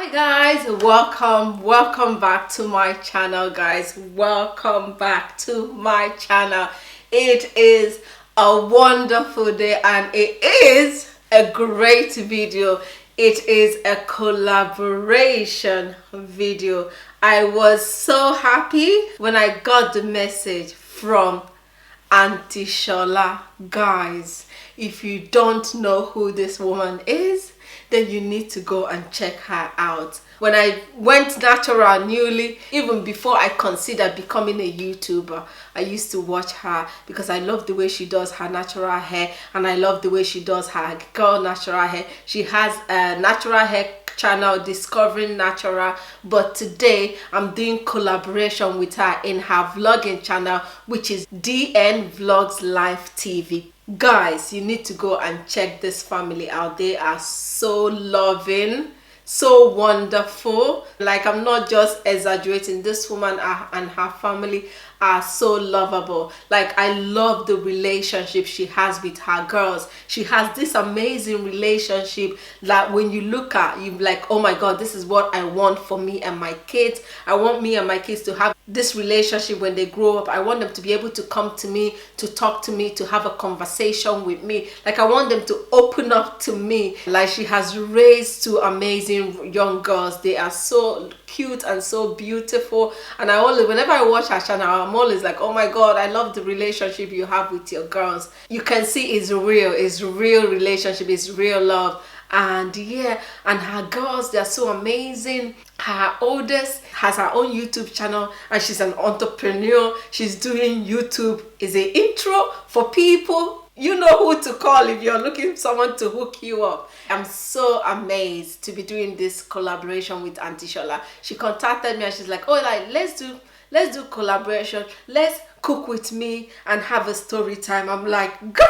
Hi guys, welcome back to my channel. Guys, welcome back to my channel. It is a wonderful day and it is a great video. It is a collaboration video. I was so happy when I got the message from Auntie Shola. Guys, if you don't know who this woman is, then you need to go and check her out. When I went natural newly, even before I considered becoming a YouTuber, I used to watch her because I love the way she does her natural hair and I love the way she does her girl natural hair. She has a natural hair channel, Discovering Natural, but today I'm doing collaboration with her in her vlogging channel, which is DNVlogsLifeTV. Guys, you need to go and check this family out. They are so loving, so wonderful. Like, I'm not just exaggerating. This woman and her family are so lovable. Like, I love the relationship she has with her girls. She has this amazing relationship that when you look at, you're like, oh my god, this is what I want for me and my kids. I want me and my kids to have this relationship when they grow up. I want them to be able to come to me, to talk to me, to have a conversation with me. Like, I want them to open up to me. Like, she has raised two amazing young girls. They are so cute and so beautiful, and whenever I watch her channel, I'm always like, oh my god, I love the relationship you have with your girls. You can see it's real relationship, it's real love. And yeah, and her girls, they're so amazing. Her oldest has her own YouTube channel and she's an entrepreneur. She's doing YouTube is an intro for people. You know who to call if you're looking for someone to hook you up. I'm so amazed to be doing this collaboration with Auntie Shola. She contacted me and she's like, oh, like let's do collaboration. Let's cook with me and have a story time. I'm like, girl,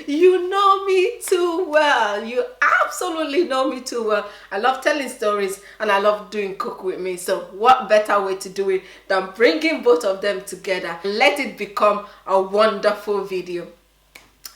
you know me too well. You absolutely know me too well. I love telling stories and I love doing cook with me. So what better way to do it than bringing both of them together? Let it become a wonderful video.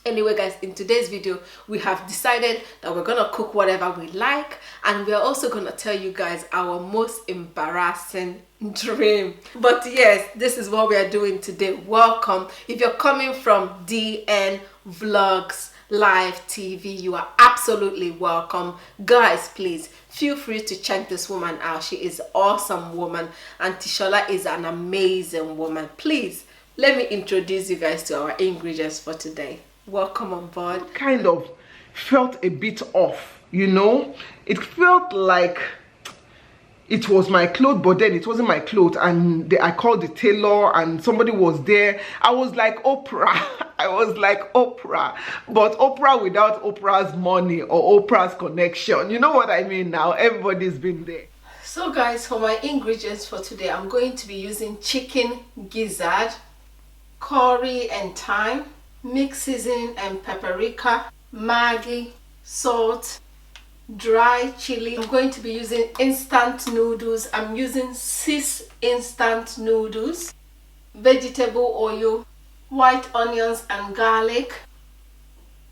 Anyway guys, in today's video we have decided that we're gonna cook whatever we like, and we're also gonna tell you guys our most embarrassing dream. But yes, this is what we are doing today. Welcome. If you're coming from DNVlogsLifeTV, you are absolutely welcome. Guys, please feel free to check this woman out. She is an awesome woman. Auntie Shola is an amazing woman. Please let me introduce you guys to our ingredients for today. Welcome on board. Kind of felt a bit off, you know. It felt like it was my clothes, but then it wasn't my clothes. And I called the tailor and somebody was there. I was like Oprah. I was like Oprah, but Oprah without Oprah's money or Oprah's connection. You know what I mean now? Everybody's been there. So guys, for my ingredients for today, I'm going to be using chicken gizzard, curry and thyme, mixed seasoning and paprika, maggi, salt, dry chili. I'm going to be using instant noodles. I'm using 6 instant noodles, vegetable oil, white onions and garlic,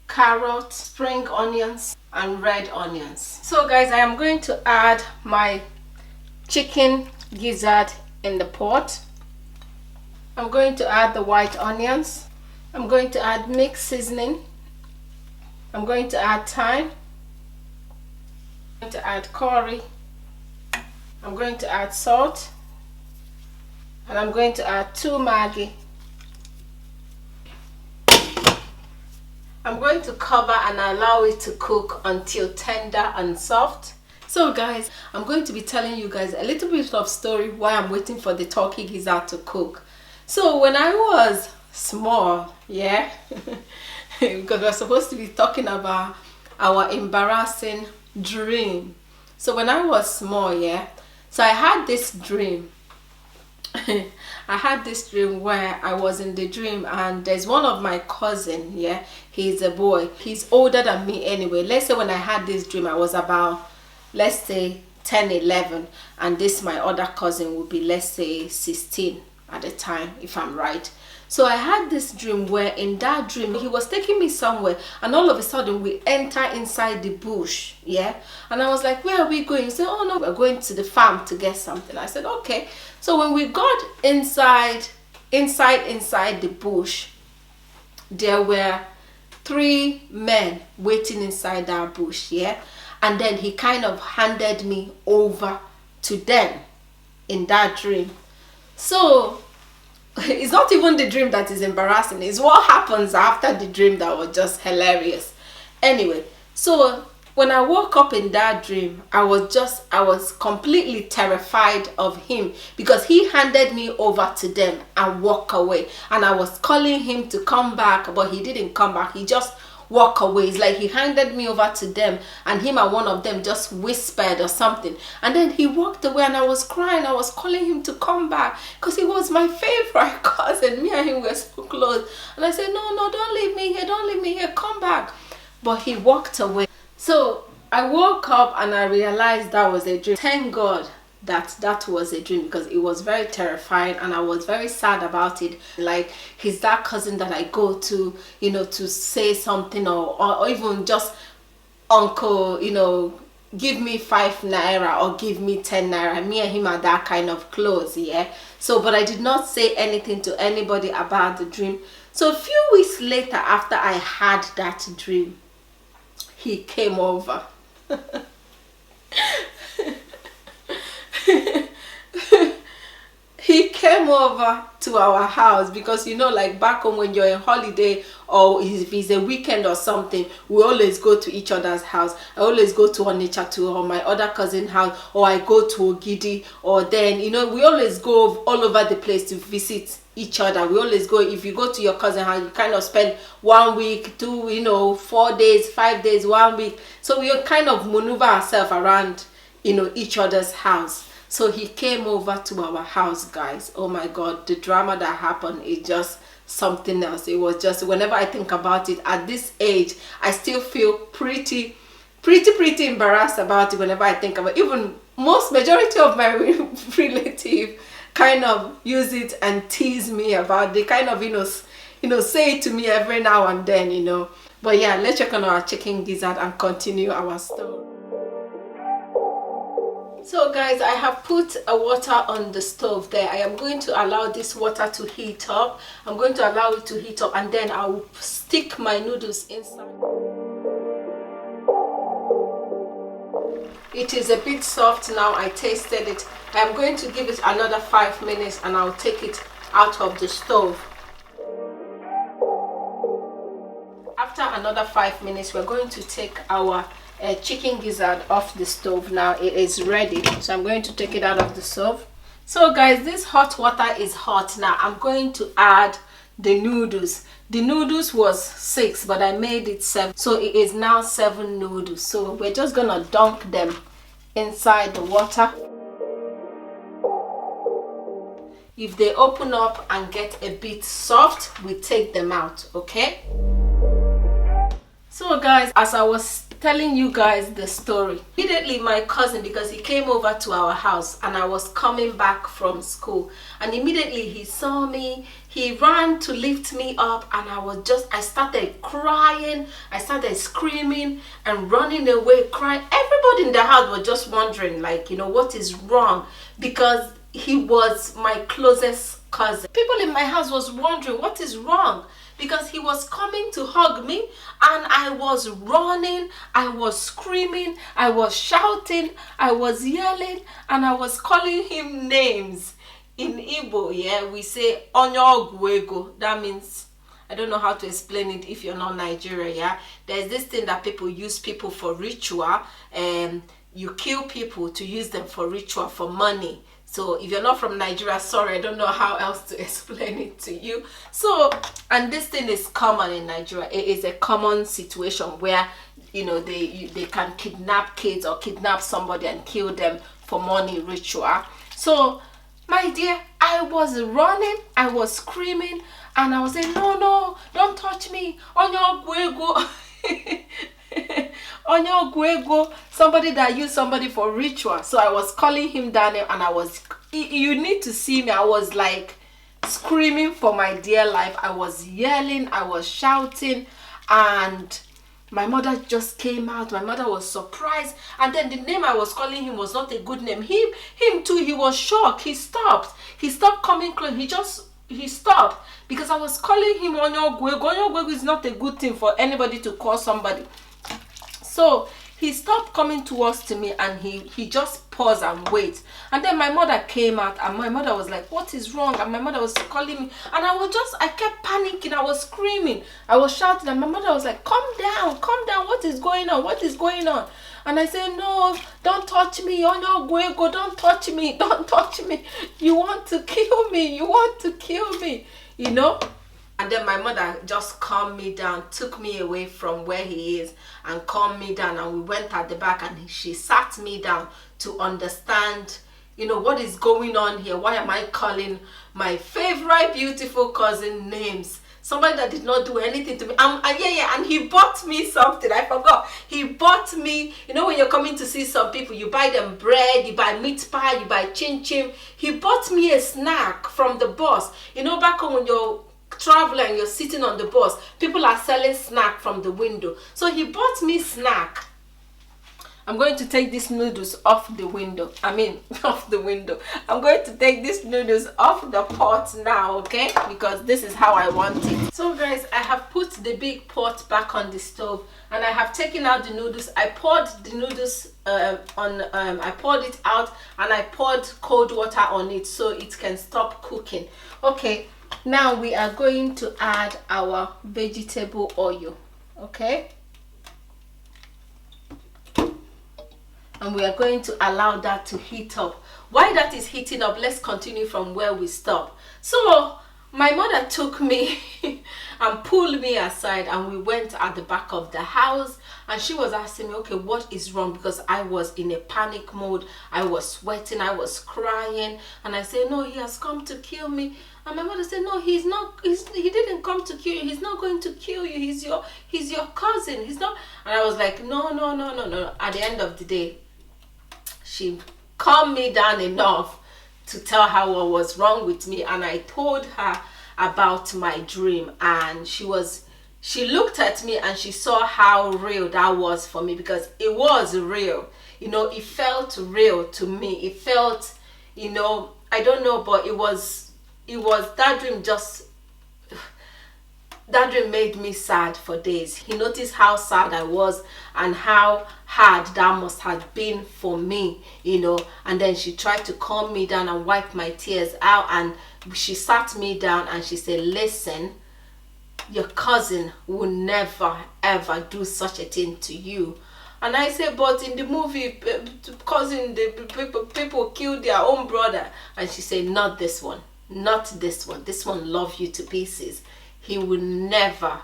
carrots, spring onions and red onions. So guys, I am going to add my chicken gizzard in the pot. I'm going to add the white onions. I'm going to add mixed seasoning. I'm going to add thyme. I'm going to add curry. I'm going to add salt. And I'm going to add 2 maggi. I'm going to cover and allow it to cook until tender and soft. So guys, I'm going to be telling you guys a little bit of story while I'm waiting for the turkey gizzard to cook. So when I was small, yeah, because we're supposed to be talking about our embarrassing dream. So when I was small, yeah, so I had this dream. I had this dream where I was in the dream and there's one of my cousin, yeah, he's a boy, he's older than me anyway. Let's say when I had this dream I was about, let's say 10, 11, and this my other cousin would be, let's say 16 at the time, if I'm right. So I had this dream where in that dream he was taking me somewhere, and all of a sudden we enter inside the bush, yeah. And I was like, where are we going? He said, oh no, we're going to the farm to get something. I said, okay. So when we got inside the bush, there were 3 men waiting inside that bush, yeah. And then he kind of handed me over to them in that dream. So it's not even the dream that is embarrassing, it's what happens after the dream that was just hilarious. Anyway, so when I woke up in that dream, I was completely terrified of him, because he handed me over to them and walked away, and I was calling him to come back, but he didn't come back. He just walked away. It's like he handed me over to them, and him and one of them just whispered or something, and then he walked away, and I was crying. I was calling him to come back because he was my favorite cousin. Me and him were so close, and I said, no, don't leave me here, don't leave me here, come back. But he walked away. So I woke up and I realized that was a dream. Thank God that was a dream, because it was very terrifying and I was very sad about it. Like, he's that cousin that I go to, you know, to say something, or even just uncle, you know, give me 5 naira or give me 10 naira. Me and him are that kind of close, yeah. So but I did not say anything to anybody about the dream. So a few weeks later, after I had that dream, he came over. He came over to our house, because you know, like back home when you're on holiday, or if it's a weekend or something, we always go to each other's house. I always go to Onitsha to, or my other cousin house, or I go to Ogidi, or then, you know, we always go all over the place to visit each other. We always go. If you go to your cousin house, you kind of spend 1 week, 2, you know, 4 days, 5 days, 1 week. So we kind of maneuver ourselves around, you know, each other's house. So he came over to our house, guys. Oh my God, the drama that happened is just something else. It was just, whenever I think about it at this age, I still feel pretty embarrassed about it whenever I think about it. Even majority of my relative kind of use it and tease me about it. They kind of, you know, say it to me every now and then, you know. But yeah, let's check on our chicken gizzard and continue our story. So guys, I have put a water on the stove there. I am going to allow this water to heat up. I'm going to allow it to heat up, and then I will stick my noodles inside. It is a bit soft now. I tasted it. I am going to give it another 5 minutes and I'll take it out of the stove. After another 5 minutes, we're going to take our chicken gizzard off the stove. Now it is ready, so I'm going to take it out of the stove. So guys, this hot water is hot. Now I'm going to add the noodles. The noodles was 6, but I made it 7, so it is now 7 noodles. So we're just gonna dunk them inside the water. If they open up and get a bit soft, we take them out, okay? So guys, as I was telling you guys the story, immediately my cousin, because he came over to our house and I was coming back from school, and immediately he saw me, he ran to lift me up, and I started crying, I started screaming and running away, crying. Everybody in the house was just wondering, like, you know, what is wrong, because he was my closest cousin. People in my house was wondering what is wrong, because he was coming to hug me and I was running, I was screaming, I was shouting, I was yelling, and I was calling him names. In Igbo, yeah, we say onyo guego. That means, I don't know how to explain it if you're not Nigeria, yeah. There's this thing that people use people for ritual, and you kill people to use them for ritual, for money. So if you're not from Nigeria, sorry, I don't know how else to explain it to you. So, and this thing is common in Nigeria. It is a common situation where, you know, they can kidnap kids or kidnap somebody and kill them for money ritual. So, my dear, I was running, I was screaming, and I was saying, no, don't touch me. Onyo guego. Onyo guego, somebody that used somebody for ritual. So I was calling him Daniel, and you need to see me, I was like screaming for my dear life. I was yelling, I was shouting, and my mother just came out. My mother was surprised, and then the name I was calling him was not a good name. Him too, he was shocked. He stopped coming close. He stopped because I was calling him Onyogwego. Onyogwego is not a good thing for anybody to call somebody. So he stopped coming towards to me, and he just paused and wait. And then my mother came out, and my mother was like, what is wrong? And my mother was calling me, and I kept panicking. I was screaming, I was shouting, and my mother was like, calm down, what is going on, And I said, no, don't touch me, oh no, Guego, don't touch me, you want to kill me, you know. And then my mother just calmed me down, took me away from where he is and calmed me down, and we went at the back, and she sat me down to understand, you know, what is going on here. Why am I calling my favorite beautiful cousin names? Somebody that did not do anything to me. And he bought me something. I forgot. He bought me, you know, when you're coming to see some people, you buy them bread, you buy meat pie, you buy chin chin. He bought me a snack from the bus. You know, back home when you're traveling and you're sitting on the bus, people are selling snack from the window. So he bought me snack. I'm going to take these noodles off the window. I'm going to take these noodles off the pot now, okay? Because this is how I want it. So guys, I have put the big pot back on the stove, and I have taken out the noodles. I poured the noodles I poured it out, and I poured cold water on it so it can stop cooking. Okay, now we are going to add our vegetable oil, okay? And we are going to allow that to heat up. While that is heating up, let's continue from where we stopped. So my mother took me and pulled me aside, and we went at the back of the house, and she was asking me, okay, what is wrong? Because I was in a panic mode. I was sweating, I was crying, and I said, no, he has come to kill me. And my mother said, no, he didn't come to kill you. He's not going to kill you. He's your cousin. He's not. And I was like, no. At the end of the day, she calmed me down enough to tell her what was wrong with me, and I told her about my dream, and she looked at me and she saw how real that was for me, because it was real. You know, it felt real to me. It felt, you know, I don't know, but it was that dream made me sad for days. He noticed how sad I was and how hard that must have been for me, you know. And then she tried to calm me down and wipe my tears out, and she sat me down and she said, listen, your cousin will never ever do such a thing to you. And I said, but in the movie, cousin, the people killed their own brother. And she said, not this one. This one loves you to pieces. He will never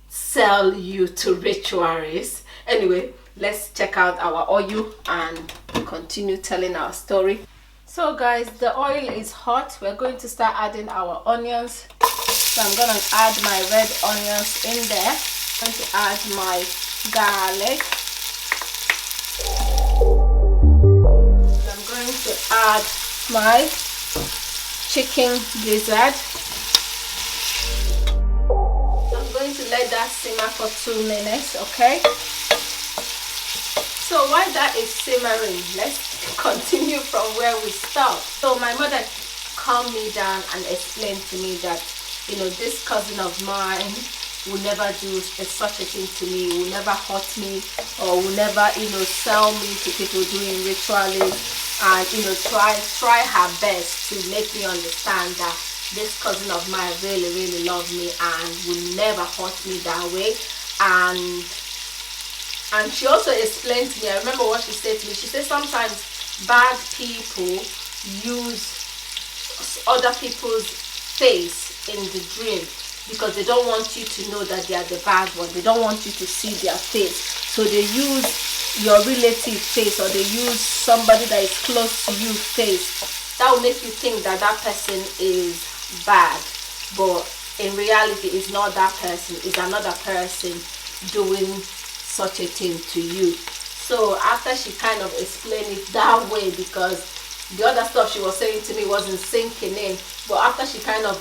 sell you to ritualists. Anyway, let's check out our oil and continue telling our story. So guys, the oil is hot. We're going to start adding our onions. So I'm going to add my red onions in there. I'm going to add my garlic. I'm going to add my chicken gizzard. I'm going to let that simmer for 2 minutes, okay? So while that is simmering, let's continue from where we stopped. So my mother calmed me down and explained to me that, you know, this cousin of mine will never do such a thing to me, will never hurt me, or will never, you know, sell me to people doing rituals, and, you know, try her best to make me understand that this cousin of mine really loves me and will never hurt me that way. And she also explained to me, I remember what she said to me. She said sometimes bad people use other people's face in the dream because they don't want you to know that they are the bad one. They don't want you to see their face. So they use your relative face, or they use somebody that is close to you face. That will make you think that that person is bad. But in reality, it's not that person. It's another person doing such a thing to you. So after she kind of explained it that way, because the other stuff she was saying to me wasn't sinking in. But after she kind of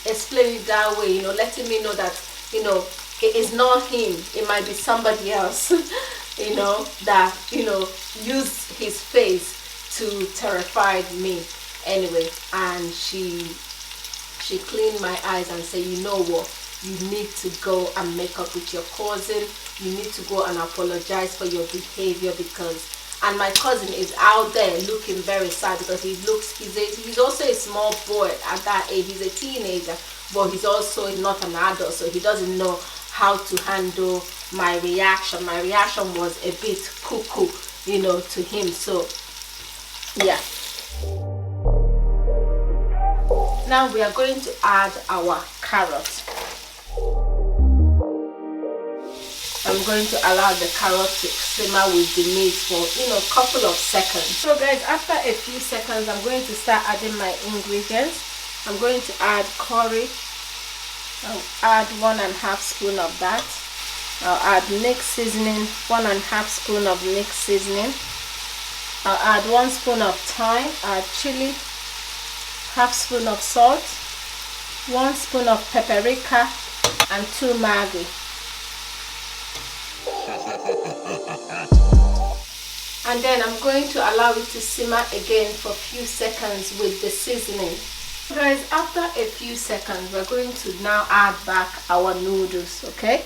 explained it that way, letting me know that, it is not him, it might be somebody else, that, used his face to terrify me. Anyway, and she cleaned my eyes and said, you know what, you need to go and make up with your cousin. You need to go and apologize for your behavior, because, and my cousin is out there looking very sad, because he's also a small boy at that age. He's a teenager, but he's also not an adult, so he doesn't know how to handle my reaction. My reaction was a bit cuckoo, to him. So yeah. Now we are going to add our carrot. I'm going to allow the carrot to simmer with the meat for a couple of seconds. So guys, after a few seconds, I'm going to start adding my ingredients. I'm going to add curry. I'll add 1.5 spoon of that. I'll add mixed seasoning, 1.5 spoon of mixed seasoning. I'll add 1 spoon of thyme, add chili, 1/2 spoon of salt, 1 spoon of paprika, and 2 maggi. And then I'm going to allow it to simmer again for a few seconds with the seasoning. Guys, after a few seconds, we're going to now add back our noodles, okay?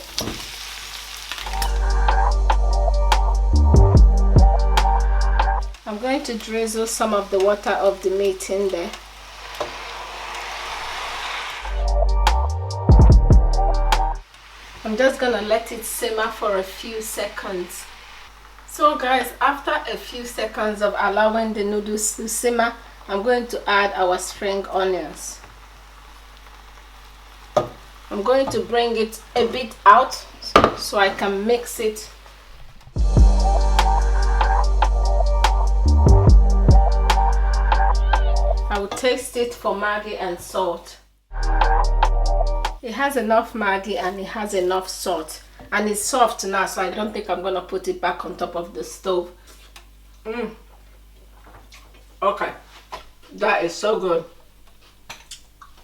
I'm going to drizzle some of the water of the meat in there. I'm just gonna let it simmer for a few seconds. So guys, after a few seconds of allowing the noodles to simmer, I'm going to add our spring onions. I'm going to bring it a bit out so I can mix it. I will taste it for maggi and salt. It has enough maggi and it has enough salt, and it's soft now, so I don't think I'm gonna put it back on top of the stove. Okay, that is so good.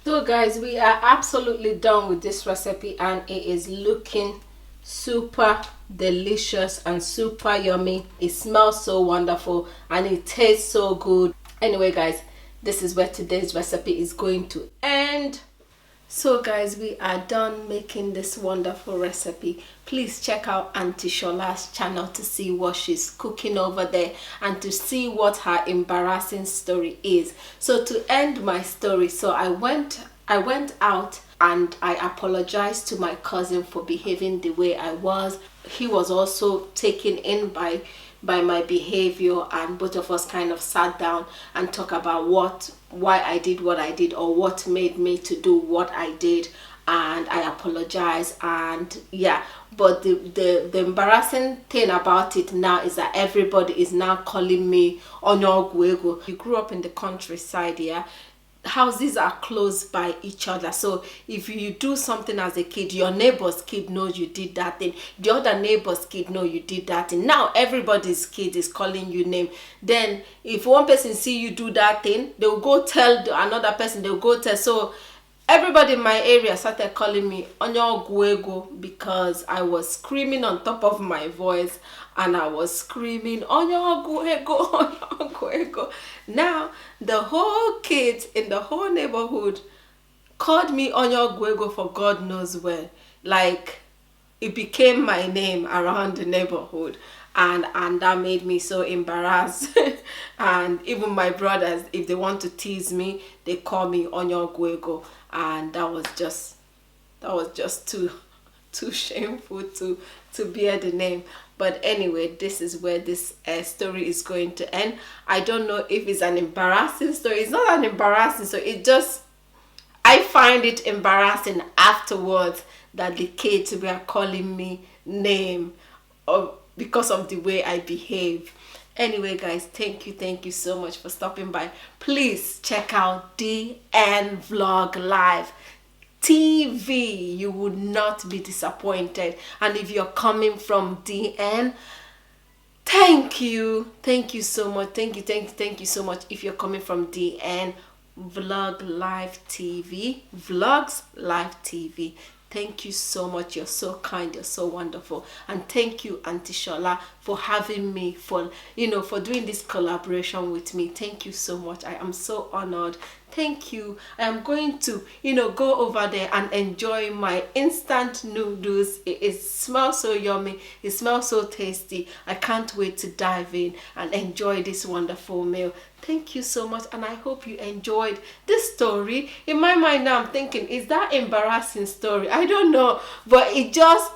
So guys, we are absolutely done with this recipe, and it is looking super delicious and super yummy. It smells so wonderful and it tastes so good. Anyway guys, this is where today's recipe is going to end. So guys, we are done making this wonderful recipe. Please check out Auntie Shola's channel to see what she's cooking over there and to see what her embarrassing story is. So to end my story, so I went out and I apologized to my cousin for behaving the way I was. He was also taken in by my behavior, and both of us kind of sat down and talked about why I did what I did, or what made me to do what I did, and I apologize. And yeah, but the embarrassing thing about it now is that everybody is now calling me Onyoguego. You grew up in the countryside, yeah, houses are close by each other, so if you do something as a kid, your neighbor's kid knows you did that thing, the other neighbor's kid know you did that thing. Now everybody's kid is calling you name. Then if one person see you do that thing, they'll go tell another person, they'll go tell. So everybody in my area started calling me Onyoguego because I was screaming on top of my voice, and I was screaming Onyoguego, Onyoguego. Now the whole kids in the whole neighborhood called me Onyoguego for God knows when. Like, it became my name around the neighborhood, and that made me so embarrassed. And even my brothers, if they want to tease me, they call me Onyoguego, and that was just too shameful to bear the name. But anyway, this is where this story is going to end. I don't know if it's an embarrassing story. It's not an embarrassing story. It just, I find it embarrassing afterwards that the kids were calling me name because of the way I behave. Anyway guys, thank you so much for stopping by. Please check out DNVlogsLife TV. You would not be disappointed. And if you're coming from DN, Thank you so much. Thank you so much. If you're coming from DNVlogsLifeTV, thank you so much. You're so kind, you're so wonderful. And thank you, Auntie Shola, for having me, for doing this collaboration with me. Thank you so much. I am so honored. Thank you. I am going to go over there and enjoy my instant noodles. It smells so yummy, it smells so tasty. I can't wait to dive in and enjoy this wonderful meal. Thank you so much, and I hope you enjoyed this story. In my mind now, I'm thinking, is that embarrassing story? I don't know, but it just,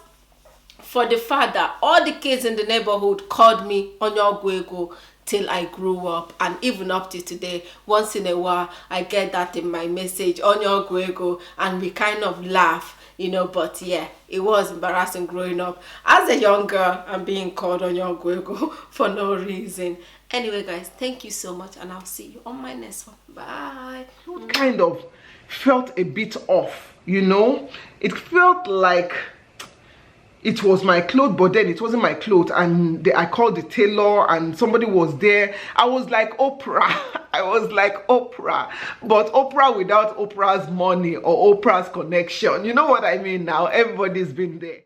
for the fact that all the kids in the neighborhood called me Onyoguego till I grew up, and even up to today, once in a while I get that in my message, Onyoguego, and we kind of laugh, but yeah, it was embarrassing growing up as a young girl and being called Onyoguego for no reason. Anyway guys, thank you so much, and I'll see you on my next one. Bye. It kind of felt a bit off, it felt like it was my clothes, but then it wasn't my clothes, and I called the tailor and somebody was there. I was like Oprah. I was like Oprah, but Oprah without Oprah's money or Oprah's connection. You know what I mean now? Everybody's been there.